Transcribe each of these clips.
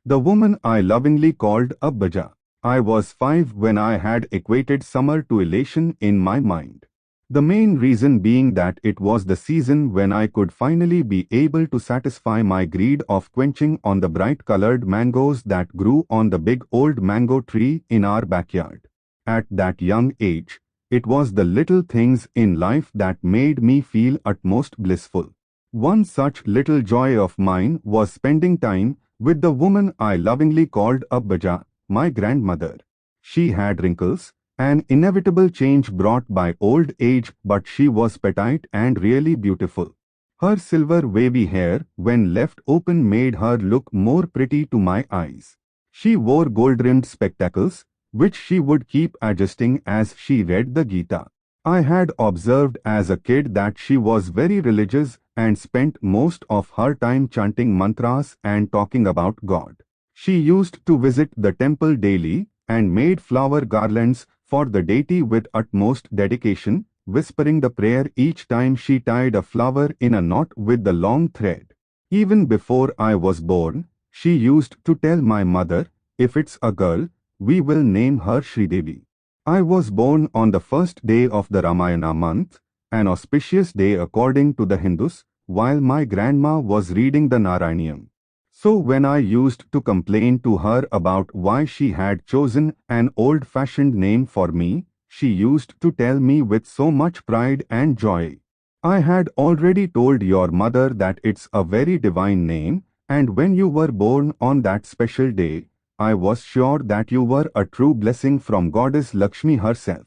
The woman I lovingly called Abbaja. I was 5 when I had equated summer to elation in my mind. The main reason being that it was the season when I could finally be able to satisfy my greed of quenching on the bright-colored mangoes that grew on the big old mango tree in our backyard. At that young age, it was the little things in life that made me feel utmost blissful. One such little joy of mine was spending time with the woman I lovingly called Abbaja, my grandmother. She had wrinkles, an inevitable change brought by old age, but she was petite and really beautiful. Her silver wavy hair, when left open, made her look more pretty to my eyes. She wore gold-rimmed spectacles, which she would keep adjusting as she read the Gita. I had observed as a kid that she was very religious and spent most of her time chanting mantras and talking about God. She used to visit the temple daily and made flower garlands for the deity with utmost dedication, whispering the prayer each time she tied a flower in a knot with the long thread. Even before I was born, she used to tell my mother, "If it's a girl, we will name her Sridevi." I was born on the first day of the Ramayana month, an auspicious day according to the Hindus, while my grandma was reading the Narayanam. So when I used to complain to her about why she had chosen an old-fashioned name for me, she used to tell me with so much pride and joy, "I had already told your mother that it's a very divine name, and when you were born on that special day, I was sure that you were a true blessing from Goddess Lakshmi herself.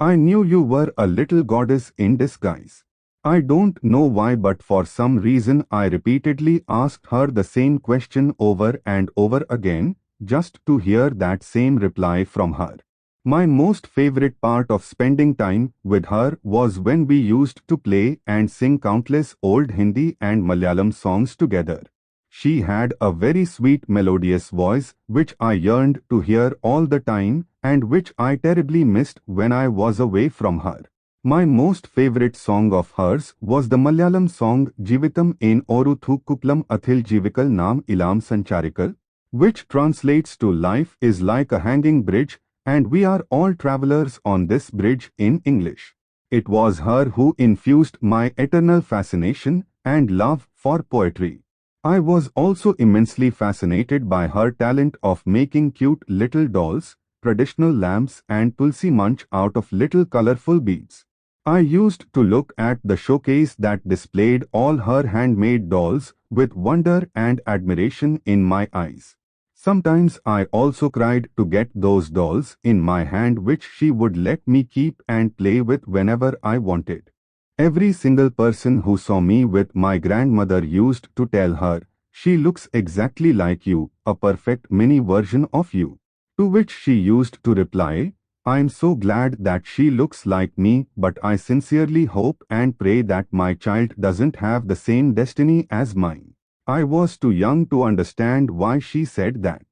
I knew you were a little goddess in disguise." I don't know why, but for some reason I repeatedly asked her the same question over and over again, just to hear that same reply from her. My most favorite part of spending time with her was when we used to play and sing countless old Hindi and Malayalam songs together. She had a very sweet melodious voice which I yearned to hear all the time and which I terribly missed when I was away from her. My most favorite song of hers was the Malayalam song Jivitam in Oruthu Kuklam Athil Jivikal Nam Ilam Sancharikal, which translates to "Life is like a hanging bridge and we are all travelers on this bridge" in English. It was her who infused my eternal fascination and love for poetry. I was also immensely fascinated by her talent of making cute little dolls, traditional lamps and tulsi munch out of little colorful beads. I used to look at the showcase that displayed all her handmade dolls with wonder and admiration in my eyes. Sometimes I also cried to get those dolls in my hand, which she would let me keep and play with whenever I wanted. Every single person who saw me with my grandmother used to tell her, "She looks exactly like you, a perfect mini version of you." To which she used to reply, "I'm so glad that she looks like me, but I sincerely hope and pray that my child doesn't have the same destiny as mine." I was too young to understand why she said that.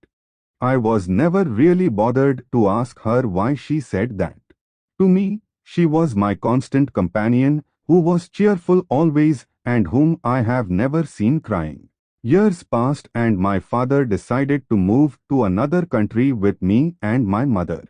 I was never really bothered to ask her why she said that. To me, she was my constant companion, who was cheerful always and whom I have never seen crying. Years passed and my father decided to move to another country with me and my mother.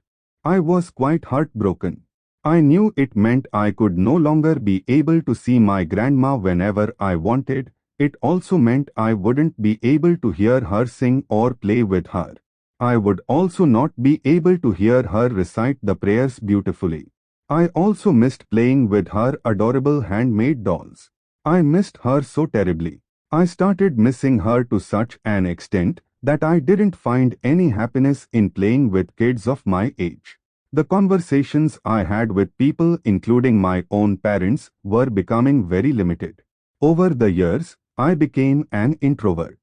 I was quite heartbroken. I knew it meant I could no longer be able to see my grandma whenever I wanted. It also meant I wouldn't be able to hear her sing or play with her. I would also not be able to hear her recite the prayers beautifully. I also missed playing with her adorable handmade dolls. I missed her so terribly. I started missing her to such an extent that I didn't find any happiness in playing with kids of my age. The conversations I had with people, including my own parents, were becoming very limited. Over the years, I became an introvert.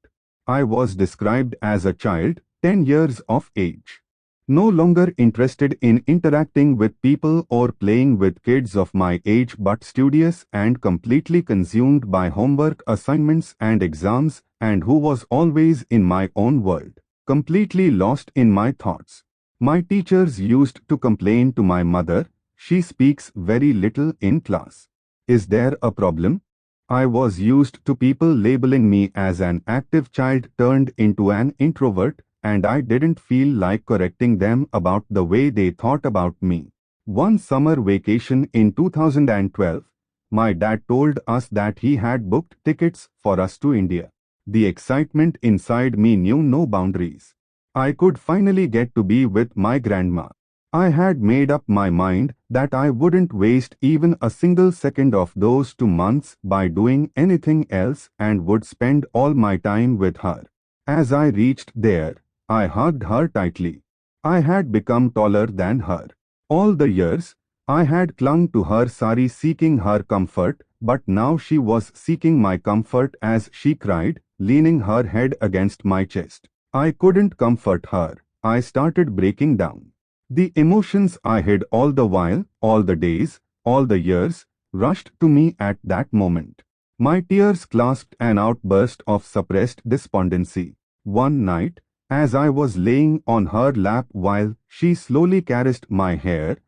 I was described as a child, 10 years of age, no longer interested in interacting with people or playing with kids of my age, but studious and completely consumed by homework, assignments and exams, and who was always in my own world, completely lost in my thoughts. My teachers used to complain to my mother, "She speaks very little in class. Is there a problem?" I was used to people labeling me as an active child turned into an introvert, and I didn't feel like correcting them about the way they thought about me. One summer vacation in 2012, my dad told us that he had booked tickets for us to India. The excitement inside me knew no boundaries. I could finally get to be with my grandma. I had made up my mind that I wouldn't waste even a single second of those 2 months by doing anything else and would spend all my time with her. As I reached there, I hugged her tightly. I had become taller than her. All the years, I had clung to her sari seeking her comfort, but now she was seeking my comfort as she cried, leaning her head against my chest. I couldn't comfort her. I started breaking down. The emotions I hid all the while, all the days, all the years, rushed to me at that moment. My tears clasped an outburst of suppressed despondency. One night, as I was laying on her lap while she slowly caressed my hair,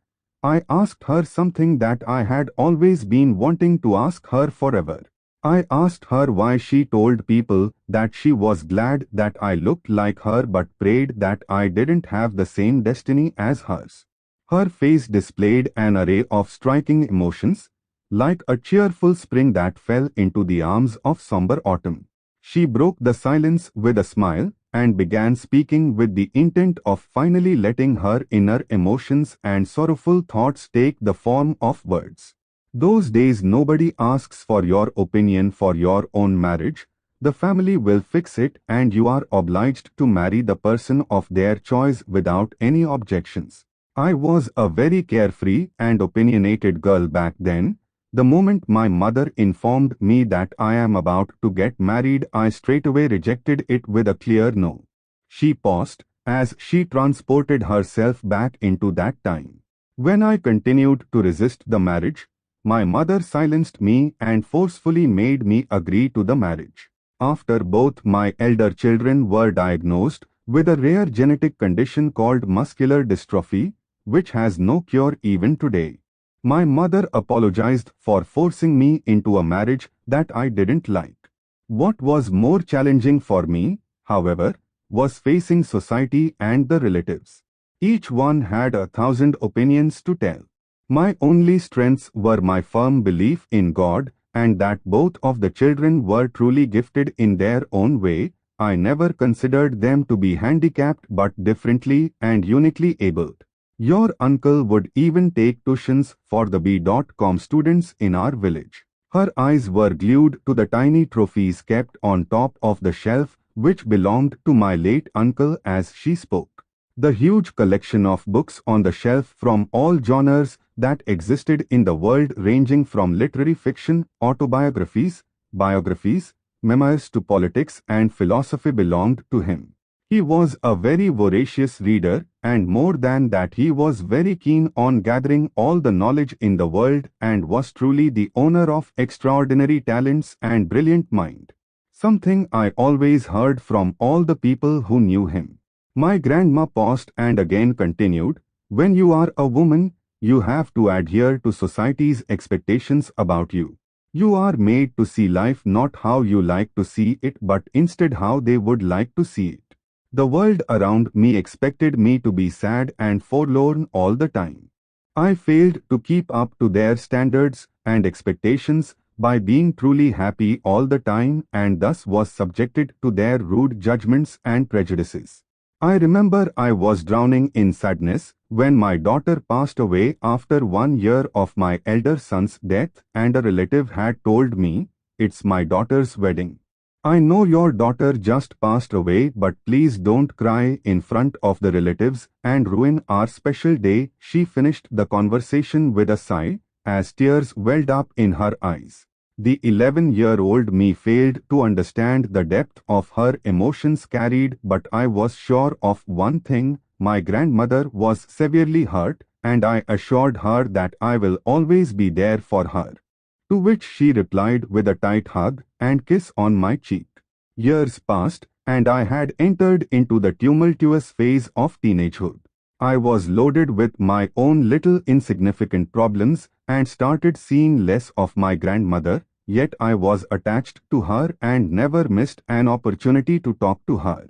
I asked her something that I had always been wanting to ask her forever. I asked her why she told people that she was glad that I looked like her but prayed that I didn't have the same destiny as hers. Her face displayed an array of striking emotions, like a cheerful spring that fell into the arms of somber autumn. She broke the silence with a smile and began speaking with the intent of finally letting her inner emotions and sorrowful thoughts take the form of words. Those days nobody asks for your opinion for your own marriage. The family will fix it and you are obliged to marry the person of their choice without any objections. I was a very carefree and opinionated girl back then. The moment my mother informed me that I am about to get married, I straightaway rejected it with a clear no. She paused as she transported herself back into that time. When I continued to resist the marriage, my mother silenced me and forcefully made me agree to the marriage. After both my elder children were diagnosed with a rare genetic condition called muscular dystrophy, which has no cure even today, my mother apologized for forcing me into a marriage that I didn't like. What was more challenging for me, however, was facing society and the relatives. Each one had 1,000 opinions to tell. My only strengths were my firm belief in God and that both of the children were truly gifted in their own way. I never considered them to be handicapped but differently and uniquely abled. Your uncle would even take tuitions for the B.Com students in our village. Her eyes were glued to the tiny trophies kept on top of the shelf which belonged to my late uncle as she spoke. The huge collection of books on the shelf from all genres that existed in the world ranging from literary fiction, autobiographies, biographies, memoirs to politics and philosophy belonged to him. He was a very voracious reader, and more than that he was very keen on gathering all the knowledge in the world and was truly the owner of extraordinary talents and brilliant mind. Something I always heard from all the people who knew him. My grandma paused and again continued, when you are a woman, you have to adhere to society's expectations about you. You are made to see life not how you like to see it but instead how they would like to see it. The world around me expected me to be sad and forlorn all the time. I failed to keep up to their standards and expectations by being truly happy all the time and thus was subjected to their rude judgments and prejudices. I remember I was drowning in sadness when my daughter passed away after 1 year of my elder son's death and a relative had told me, "It's my daughter's wedding. I know your daughter just passed away but please don't cry in front of the relatives and ruin our special day." She finished the conversation with a sigh as tears welled up in her eyes. The 11-year-old me failed to understand the depth of her emotions carried, but I was sure of one thing, my grandmother was severely hurt, and I assured her that I will always be there for her. To which she replied with a tight hug and kiss on my cheek. Years passed, and I had entered into the tumultuous phase of teenagehood. I was loaded with my own little insignificant problems and started seeing less of my grandmother, yet I was attached to her and never missed an opportunity to talk to her,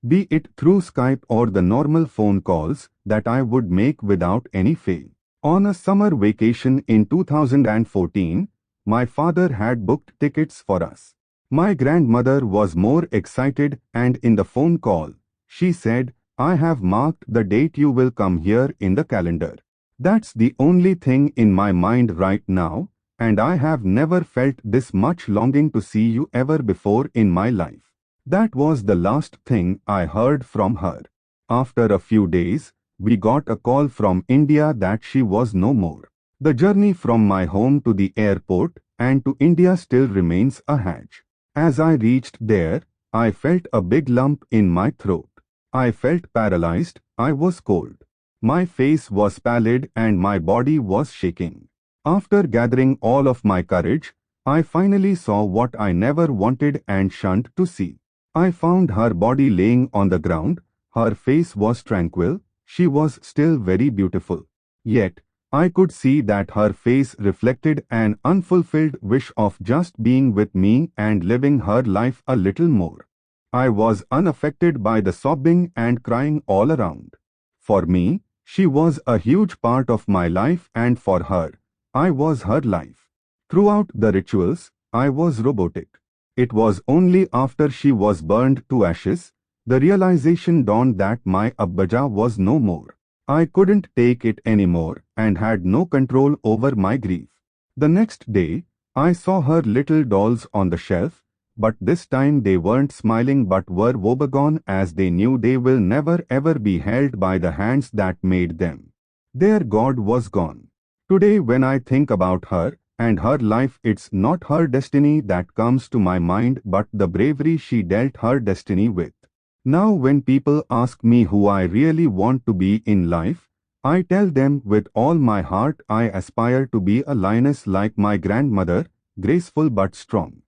be it through Skype or the normal phone calls that I would make without any fail. On a summer vacation in 2014, my father had booked tickets for us. My grandmother was more excited, and in the phone call, she said, "I have marked the date you will come here in the calendar. That's the only thing in my mind right now, and I have never felt this much longing to see you ever before in my life." That was the last thing I heard from her. After a few days, we got a call from India that she was no more. The journey from my home to the airport and to India still remains a hatch. As I reached there, I felt a big lump in my throat. I felt paralyzed, I was cold. My face was pallid and my body was shaking. After gathering all of my courage, I finally saw what I never wanted and shunned to see. I found her body laying on the ground. Her face was tranquil. She was still very beautiful. Yet, I could see that her face reflected an unfulfilled wish of just being with me and living her life a little more. I was unaffected by the sobbing and crying all around. For me, she was a huge part of my life, and for her, I was her life. Throughout the rituals, I was robotic. It was only after she was burned to ashes, the realization dawned that my Abbaja was no more. I couldn't take it anymore and had no control over my grief. The next day, I saw her little dolls on the shelf, but this time they weren't smiling but were woebegone, as they knew they will never ever be held by the hands that made them. Their God was gone. Today when I think about her and her life, it's not her destiny that comes to my mind but the bravery she dealt her destiny with. Now when people ask me who I really want to be in life, I tell them with all my heart I aspire to be a lioness like my grandmother, graceful but strong.